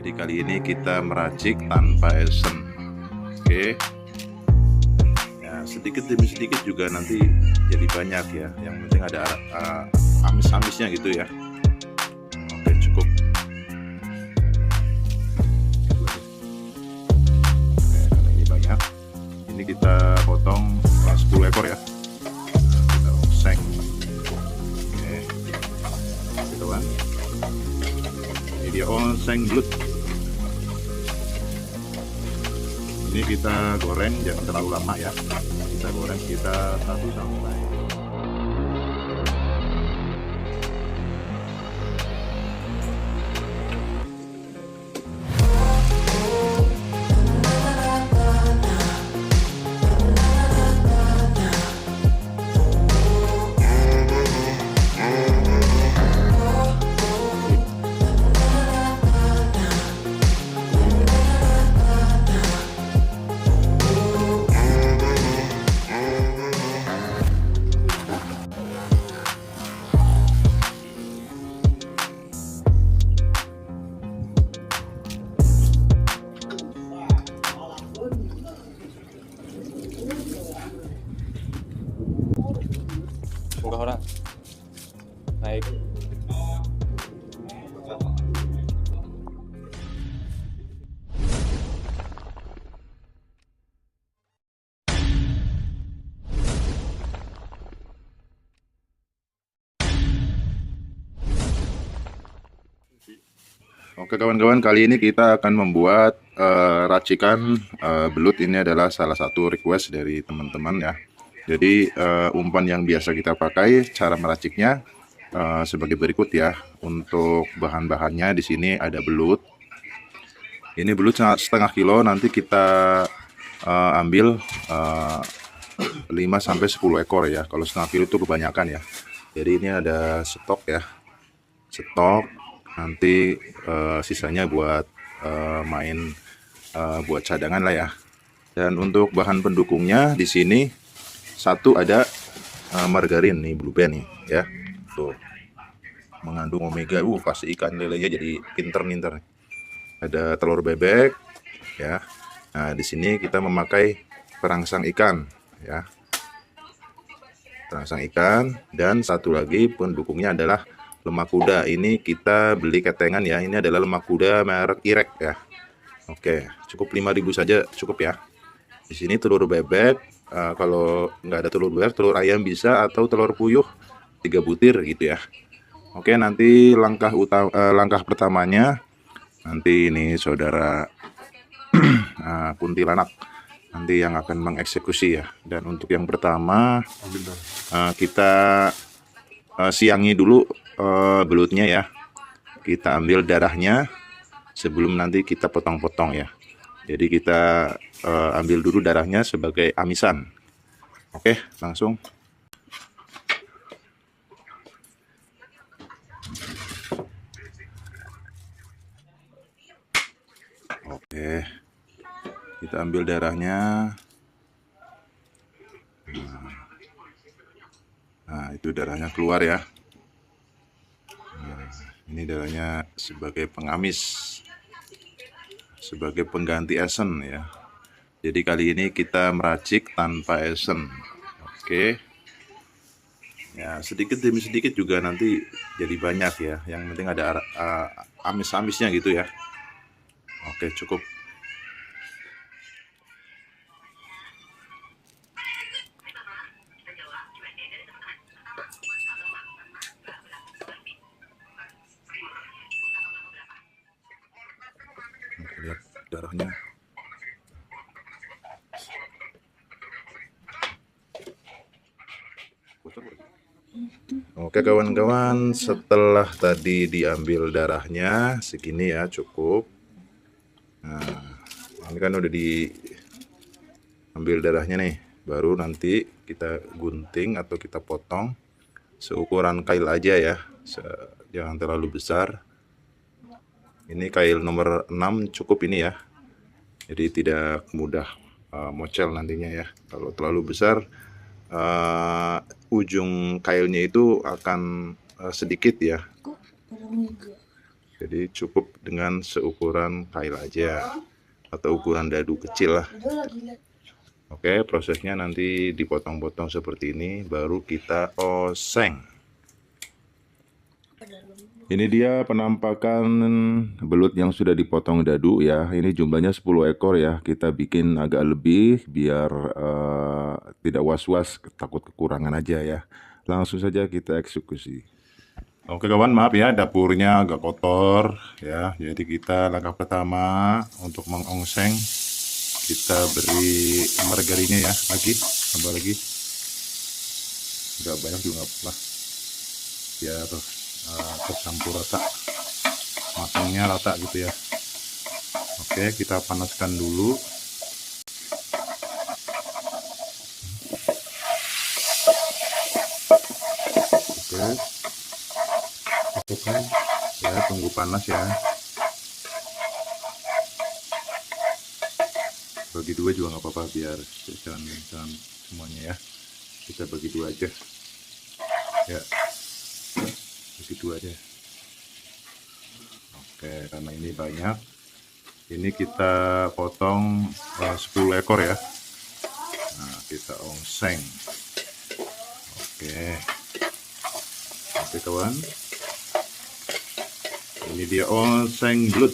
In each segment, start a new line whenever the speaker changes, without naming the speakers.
Jadi kali ini kita meracik tanpa esen. Oke. Ya, sedikit demi sedikit juga nanti jadi banyak ya. Yang penting ada amis-amisnya gitu ya. Oke, cukup. Oke, karena ini banyak. Ini kita potong 10 ekor ya. Kita oseng. Oke. Gitu kan. Ini dia oseng belut. Ini kita goreng jangan terlalu lama ya. Kita goreng sekitar 1 sampai.
Enggak orang naik.
Oke kawan-kawan, kali ini kita akan membuat racikan belut. Ini adalah salah satu request dari teman-teman ya. Jadi umpan yang biasa kita pakai, cara meraciknya sebagai berikut ya. Untuk bahan-bahannya di sini ada belut. Ini belut setengah kilo, nanti kita ambil 5 sampai 10 ekor ya. Kalau setengah kilo itu kebanyakan ya. Jadi ini ada stok ya. Stok, nanti sisanya buat main buat cadangan lah ya. Dan untuk bahan pendukungnya di sini satu ada margarin nih, Blue Band nih ya. Tuh. Mengandung omega. Pasti ikan lelenya jadi pinter-pinter nih. Ada telur bebek ya. Nah, di sini kita memakai perangsang ikan ya. Perangsang ikan, dan satu lagi pendukungnya adalah lemak kuda. Ini kita beli ketengan ya. Ini adalah lemak kuda merek Irek ya. Oke, cukup 5.000 saja cukup ya. Di sini telur bebek. Kalau nggak ada telur bebek, telur ayam bisa, atau telur puyuh 3 butir gitu ya. Oke, nanti langkah pertamanya nanti ini saudara kuntilanak nanti yang akan mengeksekusi ya. Dan untuk yang pertama kita siangi dulu belutnya ya. Kita ambil darahnya sebelum nanti kita potong-potong ya. Jadi kita ambil dulu darahnya sebagai amisan. Oke, langsung. Oke, kita ambil darahnya. Nah, itu darahnya keluar ya. Nah, ini darahnya sebagai pengamis, sebagai pengganti esen ya. Jadi kali ini kita meracik tanpa esen. Oke. Ya, sedikit demi sedikit juga nanti jadi banyak ya. Yang penting ada amis-amisnya gitu ya. Oke, cukup. Lihat darahnya. Oke kawan-kawan, setelah tadi diambil darahnya segini ya, cukup. Nah, ini kan udah diambil darahnya nih. Baru nanti kita gunting atau kita potong seukuran kail aja ya. Jangan terlalu besar. Ini kail nomor 6 cukup ini ya. Jadi tidak mudah mocel nantinya ya. Kalau terlalu besar, ujung kailnya itu akan sedikit ya. Jadi cukup dengan seukuran kail aja atau ukuran dadu kecil lah. Oke, prosesnya nanti dipotong-potong seperti ini, baru kita oseng. Ini dia penampakan belut yang sudah dipotong dadu ya. Ini jumlahnya 10 ekor ya. Kita bikin agak lebih biar tidak was-was, takut kekurangan aja ya. Langsung saja kita eksekusi. Oke kawan, maaf ya dapurnya agak kotor ya. Jadi kita langkah pertama untuk mengongseng, kita beri margarinnya ya, tambah lagi. Nggak banyak juga nggak apa-apa, biar tercampur rata, matangnya rata gitu ya. Oke, kita panaskan dulu. Oke, masukkan ya, tunggu panas ya. Bagi dua juga nggak apa-apa, biar jangan semuanya ya. Kita bagi dua aja ya, bagi dua aja. Oke, karena ini banyak, ini kita potong 10 ekor ya. Nah, kita ongseng. Oke kawan, ini dia ongseng belut.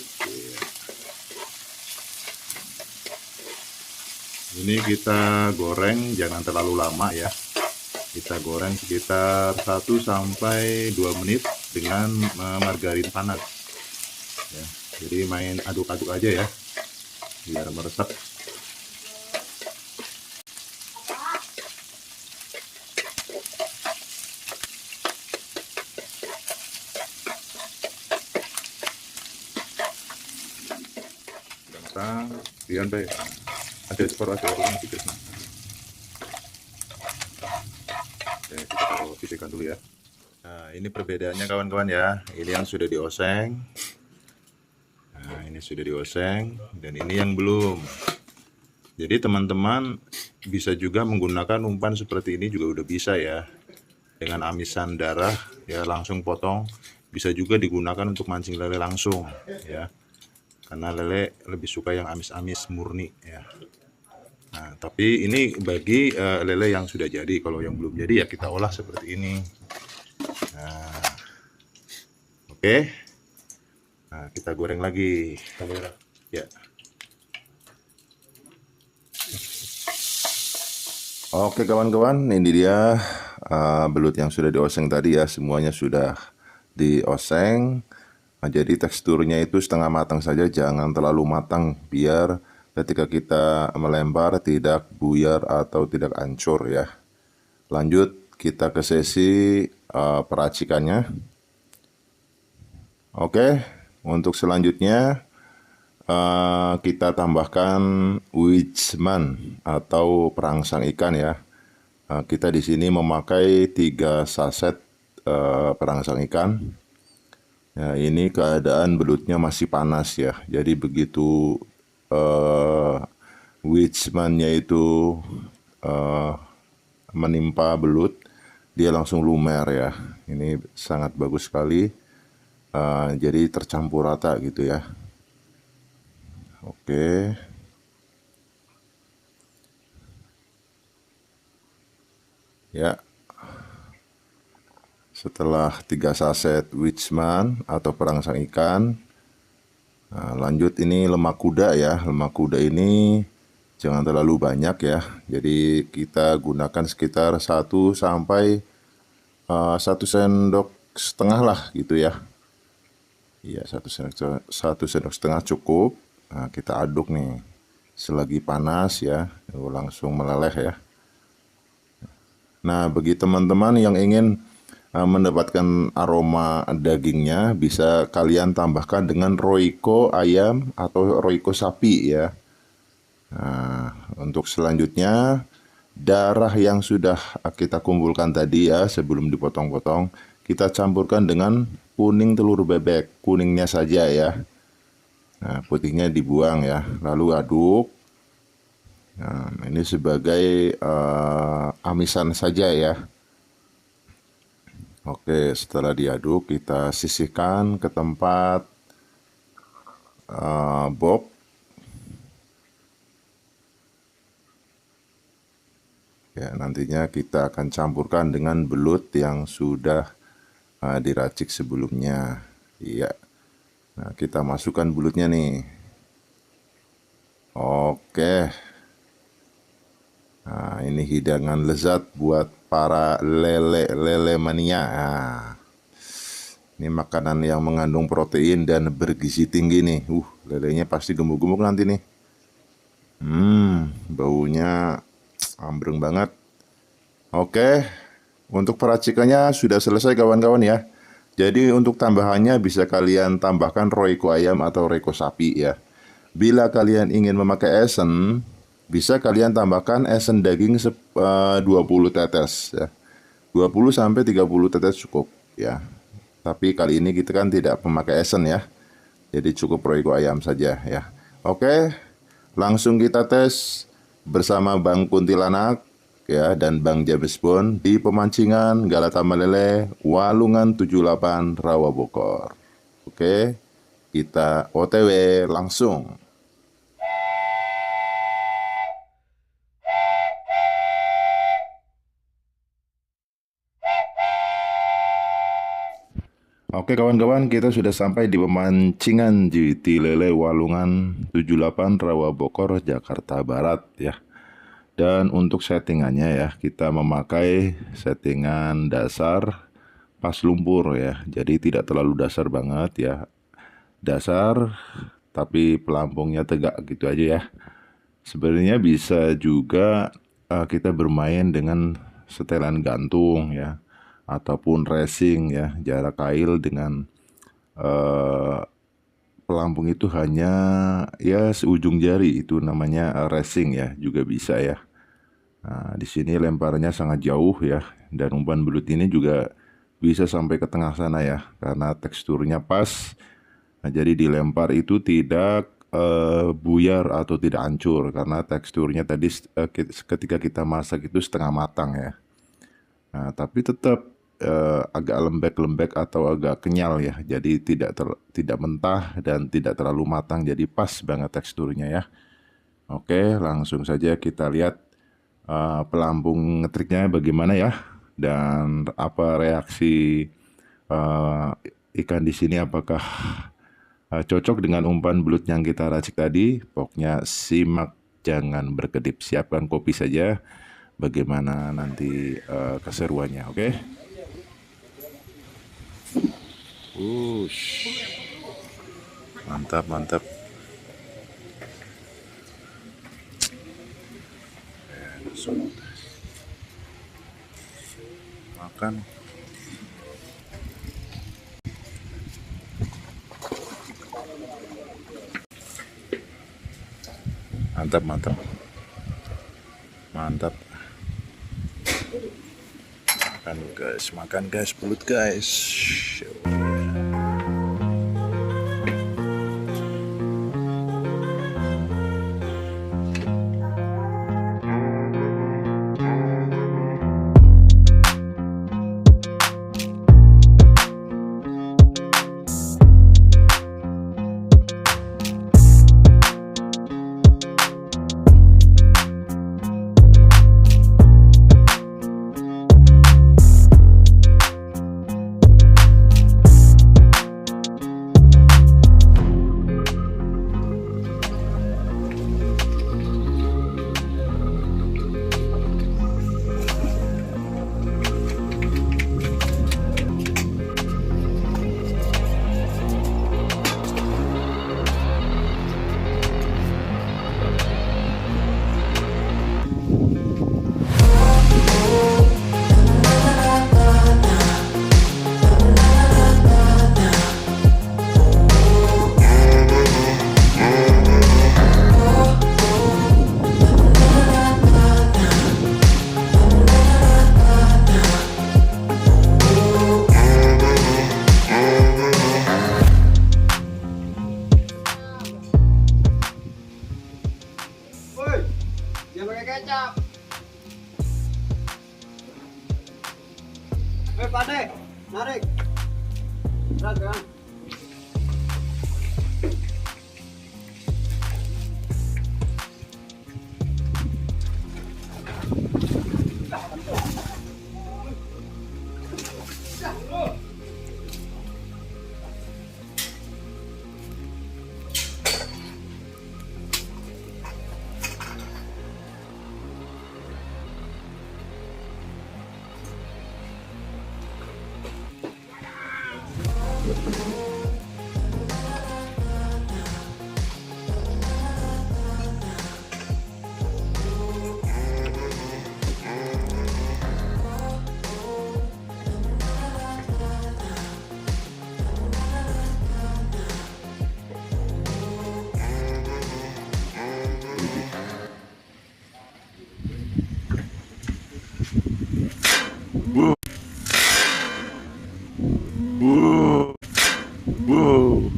Ini kita goreng jangan terlalu lama ya. Kita goreng sekitar 1-2 menit dengan margarin panas ya. Jadi main aduk-aduk aja ya, biar meresap. Udah matang, kemudian ada ekspor aja orang gitu. Oke, kita taruh pisihkan dulu ya. Nah, ini perbedaannya kawan-kawan ya. Ini yang sudah dioseng. Nah, ini sudah dioseng dan ini yang belum. Jadi teman-teman bisa juga menggunakan umpan seperti ini juga udah bisa ya. Dengan amisan darah ya, langsung potong. Bisa juga digunakan untuk mancing lele langsung ya. Karena lele lebih suka yang amis-amis murni ya. Nah, tapi ini bagi lele yang sudah jadi. Kalau yang belum jadi ya kita olah seperti ini. Nah, oke. Nah, kita goreng lagi. Ya. Oke kawan-kawan, ini dia belut yang sudah dioseng tadi ya. Semuanya sudah dioseng. Nah, jadi teksturnya itu setengah matang saja, jangan terlalu matang, biar ketika kita melempar tidak buyar atau tidak hancur ya. Lanjut kita ke sesi peracikannya. Oke, untuk selanjutnya kita tambahkan Wijman atau perangsang ikan ya. Kita di sini memakai 3 saset perangsang ikan. Ya, ini keadaan belutnya masih panas ya. Jadi begitu Wijman-nya itu menimpa belut, dia langsung lumer ya. Ini sangat bagus sekali. Jadi tercampur rata gitu ya. Oke. Ya. Setelah 3 saset Wijman atau perangsang ikan, nah, lanjut ini lemak kuda ya. Lemak kuda ini jangan terlalu banyak ya. Jadi kita gunakan sekitar 1 sampai 1 sendok setengah lah gitu ya. Iya, 1 sendok setengah cukup. Nah, kita aduk nih. Selagi panas ya, langsung meleleh ya. Nah, bagi teman-teman yang ingin mendapatkan aroma dagingnya, bisa kalian tambahkan dengan roiko ayam atau roiko sapi ya. Nah, untuk selanjutnya darah yang sudah kita kumpulkan tadi ya sebelum dipotong-potong, kita campurkan dengan kuning telur bebek, kuningnya saja ya. Nah, putihnya dibuang ya, lalu aduk. Nah, ini sebagai amisan saja ya. Oke, setelah diaduk kita sisihkan ke tempat bob. Ya, nantinya kita akan campurkan dengan belut yang sudah diracik sebelumnya. Iya. Nah, kita masukkan belutnya nih. Oke. Nah, ini hidangan lezat buat para lele mania. Nah, ini makanan yang mengandung protein dan bergizi tinggi nih. Lelenya pasti gemuk-gemuk nanti nih. Baunya ambreng banget. Oke, untuk peracikannya sudah selesai kawan-kawan ya. Jadi untuk tambahannya bisa kalian tambahkan roiko ayam atau roiko sapi ya. Bila kalian ingin memakai esen, bisa kalian tambahkan esen daging 20 tetes ya. 20 sampai 30 tetes cukup ya. Tapi kali ini kita kan tidak memakai esen ya. Jadi cukup roiko ayam saja ya. Oke, langsung kita tes bersama Bang Kuntilanak ya dan Bang James Bond di pemancingan Galata Melele Walungan 78 Rawa Bogor. Oke, kita OTW langsung. Oke kawan-kawan, kita sudah sampai di pemancingan JT Lele Walungan 78 Rawa Bogor, Jakarta Barat ya. Dan untuk settingannya ya, kita memakai settingan dasar pas lumpur ya. Jadi tidak terlalu dasar banget ya. Dasar tapi pelampungnya tegak gitu aja ya. Sebenarnya bisa juga kita bermain dengan setelan gantung ya, ataupun racing ya, jarak kail dengan pelampung itu hanya ya seujung jari, itu namanya racing ya, juga bisa ya. Nah, di sini lemparannya sangat jauh ya, dan umpan belut ini juga bisa sampai ke tengah sana ya, karena teksturnya pas. Nah, jadi dilempar itu tidak buyar atau tidak hancur, karena teksturnya tadi ketika kita masak itu setengah matang ya. Nah, tapi tetap agak lembek-lembek atau agak kenyal ya. Jadi tidak mentah dan tidak terlalu matang. Jadi pas banget teksturnya ya. Oke, langsung saja kita lihat pelampung ngetriknya bagaimana ya. Dan apa reaksi ikan di sini, apakah cocok dengan umpan belut yang kita racik tadi. Pokoknya simak, jangan berkedip. Siapkan kopi saja. Bagaimana nanti keseruannya, oke? Mantap, mantap. Makan. Mantap, mantap. Mantap. Makan guys, belut guys.
Pade, narik. Berat kan?
Wow. Wow. Wow.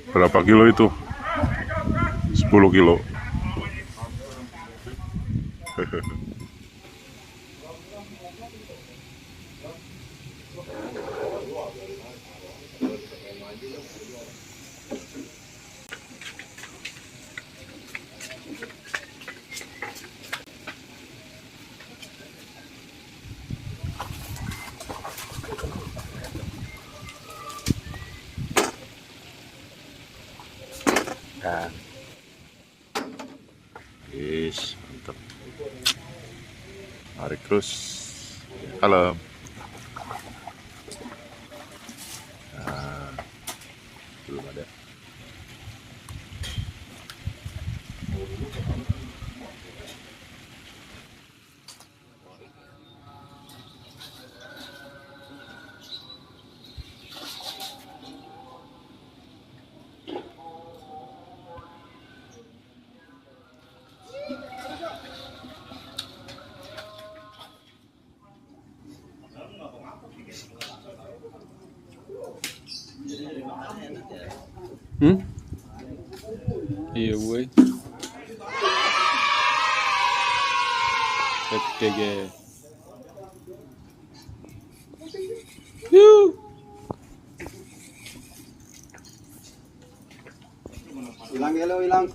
Berapa kilo itu? 10 kilo.
Nah,
Yes, mantap. Tarik terus. Kalem. Nah, belum ada.
iya gue. FPG.
Hilang yellow, hilang.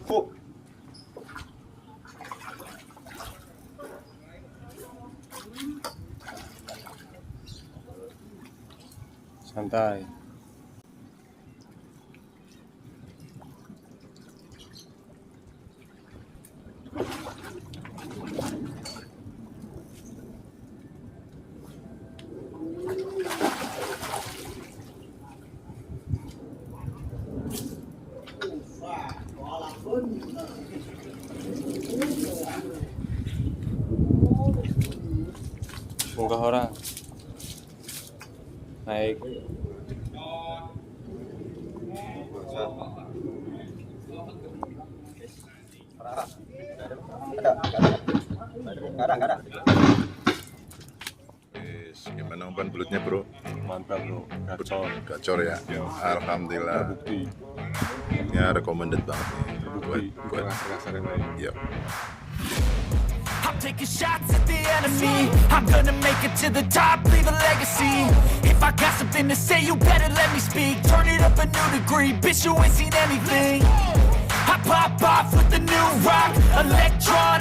Santai. Muka orang. Naik.
Ada.
Yes, gimana umpan belutnya bro?
Mantap bro. Gacor.
Gacor ya. Alhamdulillah.
Terbukti.
Ini recommended banget nih buat
Kasar-kasar yang lain.
ya.
I'm taking shots at the enemy. I'm gonna make it to the top, leave a legacy. If I got something to say, you better let me speak. Turn it up a new degree, bitch, you ain't seen anything. I pop off with the new rock, electron.